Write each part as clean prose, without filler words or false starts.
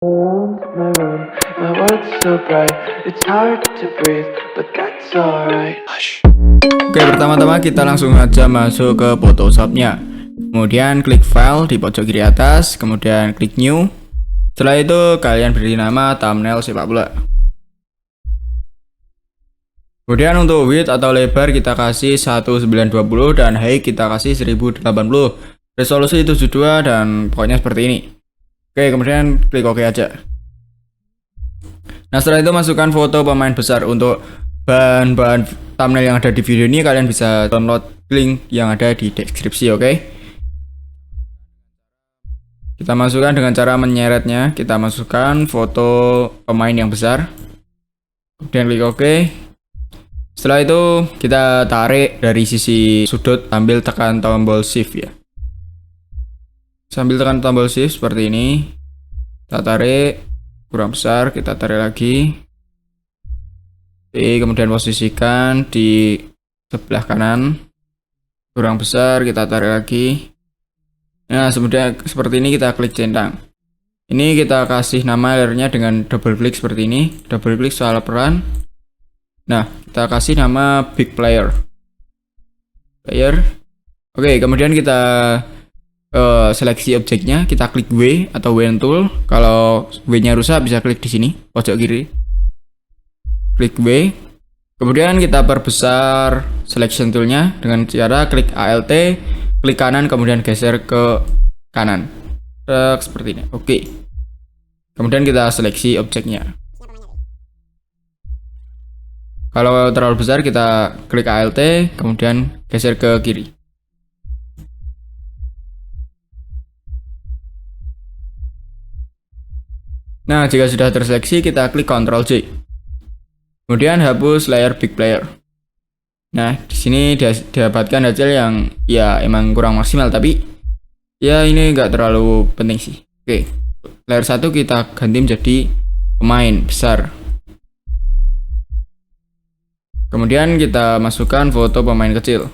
Around my room, my world's so bright, it's hard to breathe, but that's alright. Hush. Oke, pertama-tama kita langsung aja masuk ke Photoshopnya. Kemudian klik file di pojok kiri atas, kemudian klik new. Setelah itu kalian beri nama thumbnail sepak bola. Kemudian untuk width atau lebar kita kasih 1920 dan height kita kasih 1080. Resolusi 72 dan pokoknya seperti ini. Oke, kemudian klik OK aja. Nah, setelah itu masukkan foto pemain besar. Untuk bahan-bahan thumbnail yang ada di video ini kalian bisa download link yang ada di deskripsi, oke? Kita masukkan dengan cara menyeretnya. Kita masukkan foto pemain yang besar. Kemudian klik OK. Setelah itu kita tarik dari sisi sudut sambil tekan tombol shift ya. Sambil tekan tombol shift seperti ini. Kita tarik kurang besar, kita tarik lagi. Oke, kemudian posisikan di sebelah kanan. Kurang besar, kita tarik lagi. Nah, kemudian seperti ini kita klik centang. Ini kita kasih nama layernya dengan double klik seperti ini. Double klik soal peran. Nah, kita kasih nama big player. Oke, kemudian kita seleksi objeknya, kita klik W atau W tool. Kalau W-nya rusak bisa klik di sini, pojok kiri. Klik W. Kemudian kita perbesar selection toolnya dengan cara klik ALT, klik kanan kemudian geser ke kanan. Seperti ini. Oke. Kemudian kita seleksi objeknya. Kalau terlalu besar kita klik ALT, kemudian geser ke kiri. Nah, jika sudah terseleksi kita klik Ctrl J. Kemudian hapus layer big player. Nah, di sini didapatkan hasil yang ya emang kurang maksimal, tapi ya ini nggak terlalu penting sih. Oke, layer 1 kita ganti menjadi pemain besar. Kemudian kita masukkan foto pemain kecil.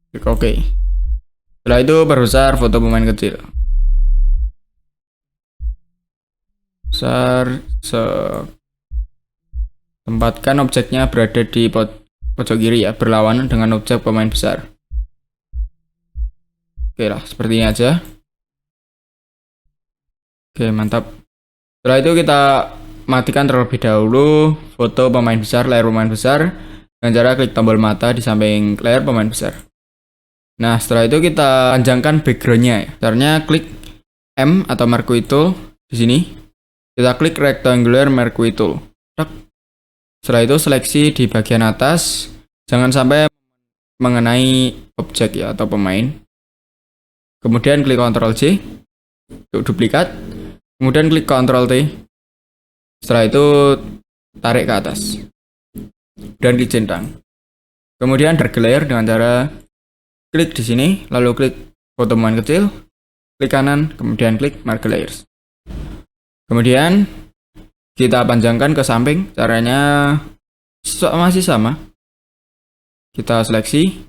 Klik OK. Setelah itu perbesar foto pemain kecil. Besar. Tempatkan objeknya berada di pojok kiri ya, berlawanan dengan objek pemain besar. Oke lah, seperti ini aja. Oke, mantap. Setelah itu kita matikan terlebih dahulu foto pemain besar, layar pemain besar, dengan cara klik tombol mata di samping layar pemain besar. Nah, setelah itu kita panjangkan backgroundnya ya. Caranya klik M atau Mercury Tool di sini. Kita klik rectangular Mercury Tool. Setelah itu seleksi di bagian atas, jangan sampai mengenai objek ya atau pemain. Kemudian klik Ctrl J untuk duplikat. Kemudian klik Ctrl T. Setelah itu tarik ke atas. Dan klik centang. Kemudian drag layer dengan cara klik di sini, lalu klik foto pemain kecil, klik kanan, kemudian klik mark layers. Kemudian kita panjangkan ke samping, caranya masih sama. Kita seleksi,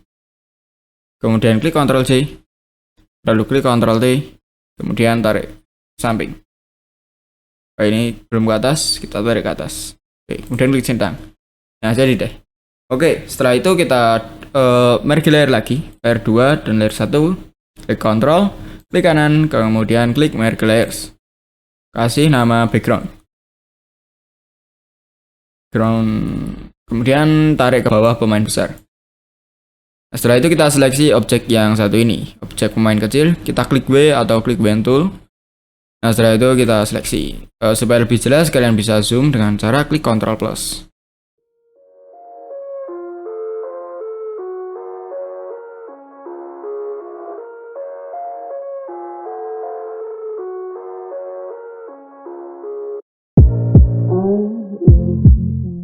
kemudian klik Ctrl J, lalu klik Ctrl T, kemudian tarik ke samping. Nah, ini belum ke atas, kita tarik ke atas. Oke, kemudian klik centang. Nah, jadi deh. Oke, setelah itu kita merge layer lagi, layer 2 dan layer 1. Klik Ctrl, klik kanan, kemudian klik merge layers. Kasih nama background. Kemudian tarik ke bawah pemain besar. Nah, setelah itu kita seleksi objek yang satu ini, objek pemain kecil. Kita klik W atau klik W tool. Nah, setelah itu kita seleksi. Supaya lebih jelas kalian bisa zoom dengan cara klik Ctrl plus.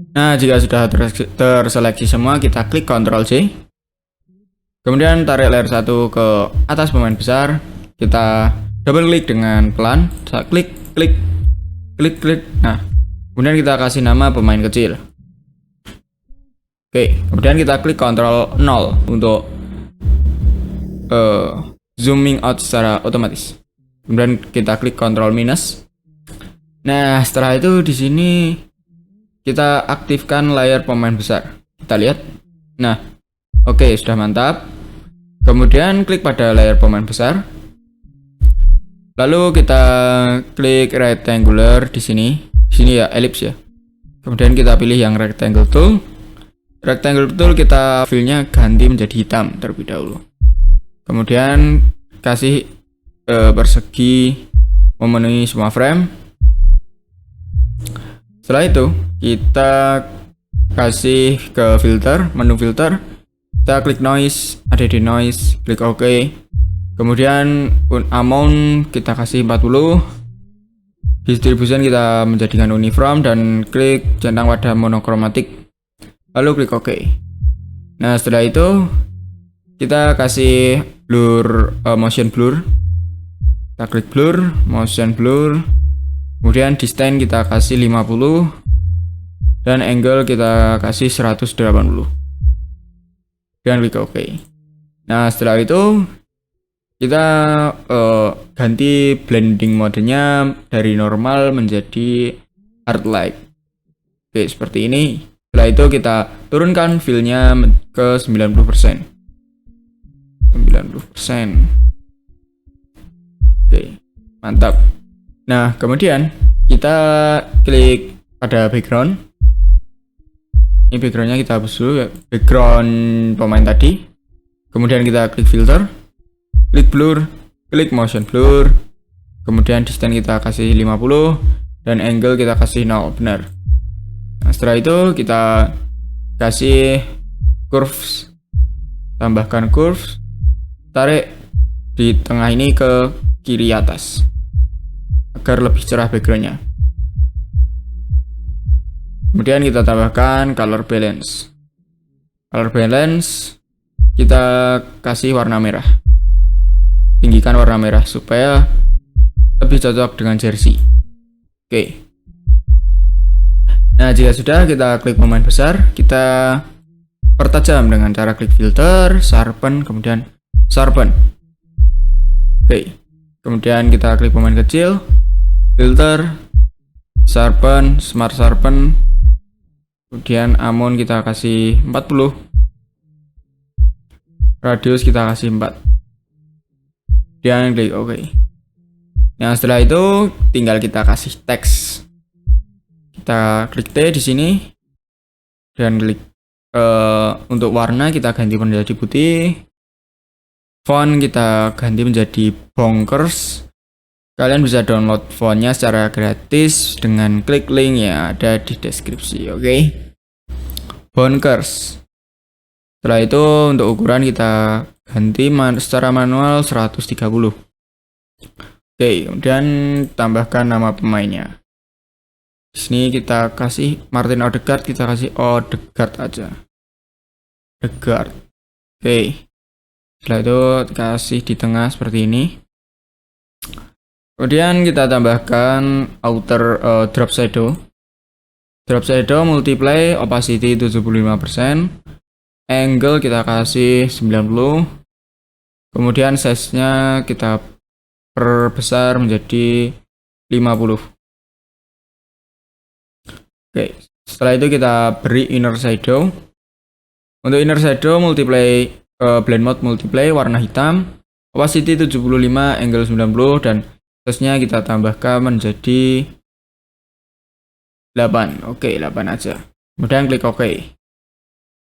Nah, jika sudah terseleksi semua, kita klik Ctrl J. Kemudian tarik layer 1 ke atas pemain besar. Kita double klik dengan pelan. Klik. Nah, kemudian kita kasih nama pemain kecil. Oke, kemudian kita klik Ctrl 0 untuk zooming out secara otomatis. Kemudian kita klik Ctrl minus. Nah, setelah itu di sini kita aktifkan layar pemain besar. Kita lihat. Nah, oke, sudah mantap. Kemudian klik pada layar pemain besar. Lalu kita klik rectangular di sini. Di sini ya ellipse ya. Kemudian kita pilih yang rectangle tool. Rectangle tool kita fill-nya ganti menjadi hitam terlebih dahulu. Kemudian kasih persegi memenuhi semua frame. Setelah itu kita kasih ke filter, menu filter, kita klik noise, ada di noise, klik OK. Kemudian amount kita kasih 40, distribution kita menjadikan uniform dan klik centang pada monokromatik, lalu klik OK. Nah, setelah itu kita kasih blur, motion blur. Kita klik blur, motion blur. Kemudian distance kita kasih 50 dan angle kita kasih 180. Dan klik OK. Nah, setelah itu kita ganti blending modenya dari normal menjadi hard light. Oke, seperti ini. Setelah itu kita turunkan fill-nya ke 90%. 90%. Oke, mantap. Nah, kemudian kita klik pada background. Ini backgroundnya kita hapus dulu ya, background pemain tadi. Kemudian kita klik filter, klik blur, klik motion blur. Kemudian distance kita kasih 50 dan angle kita kasih 0, benar. Nah, setelah itu kita kasih curves, tambahkan curves, tarik di tengah ini ke kiri atas agar lebih cerah backgroundnya. Kemudian kita tambahkan color balance. Color balance kita kasih warna merah, tinggikan warna merah supaya lebih cocok dengan jersey. Oke. Nah, jika sudah, kita klik pemain besar, kita pertajam dengan cara klik filter, sharpen, kemudian sharpen. Oke. Kemudian kita klik pemain kecil, filter, sharpen, smart sharpen. Kemudian amount kita kasih 40. Radius kita kasih 4. Dan klik OK. Nah, setelah itu tinggal kita kasih teks. Kita klik T di sini dan klik untuk warna kita ganti menjadi putih. Font kita ganti menjadi Bonkers. Kalian bisa download fontnya secara gratis dengan klik link yang ada di deskripsi. Oke. Bonkers. Setelah itu untuk ukuran kita ganti secara manual 130. Oke, kemudian tambahkan nama pemainnya. Di sini kita kasih Martin Odegaard, kita kasih Odegaard aja. Odegaard. Oke. Setelah itu kasih di tengah seperti ini. Kemudian kita tambahkan outer drop shadow. Drop shadow multiply opacity 75%. Angle kita kasih 90. Kemudian size-nya kita perbesar menjadi 50. Oke, setelah itu kita beri inner shadow. Untuk inner shadow multiply blend mode multiply warna hitam, opacity 75, angle 90 dan size-nya kita tambahkan menjadi 8. Oke, 8 aja. Kemudian klik OK.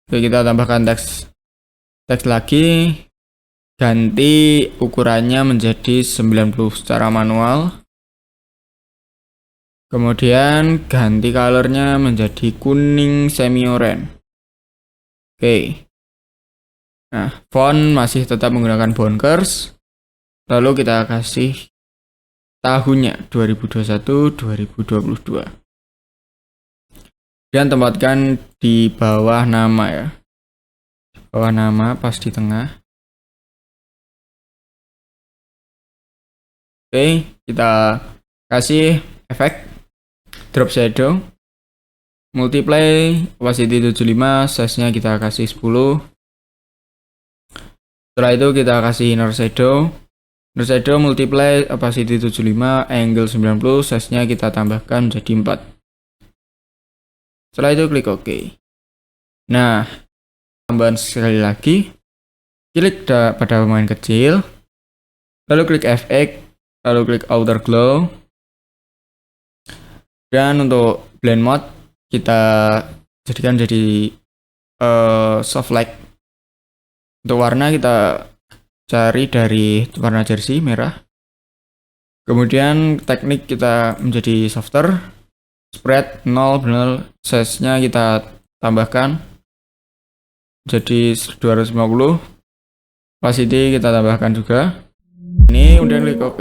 Oke, kita tambahkan teks lagi, ganti ukurannya menjadi 90 secara manual. Kemudian ganti colornya menjadi kuning semi oranye. Oke. Nah, font masih tetap menggunakan Bonkers. Lalu kita kasih tahunnya 2021-2022. Dan tempatkan di bawah nama ya. Di bawah nama pas di tengah. Oke, kita kasih efek drop shadow. Multiply opacity 75, size-nya kita kasih 10. Setelah itu kita kasih inner shadow. Terus shadow multiply opacity 75, angle 90, size-nya kita tambahkan menjadi 4. Setelah itu klik OK. Nah, tambahan sekali lagi, klik pada pemain kecil, lalu klik FX, lalu klik outer glow, dan untuk blend mode kita jadikan jadi soft light. Untuk warna kita cari dari warna jersey merah. Kemudian teknik kita menjadi softer, spread 0 benar, size-nya kita tambahkan jadi 250, opacity kita tambahkan juga. Ini udah klik OK.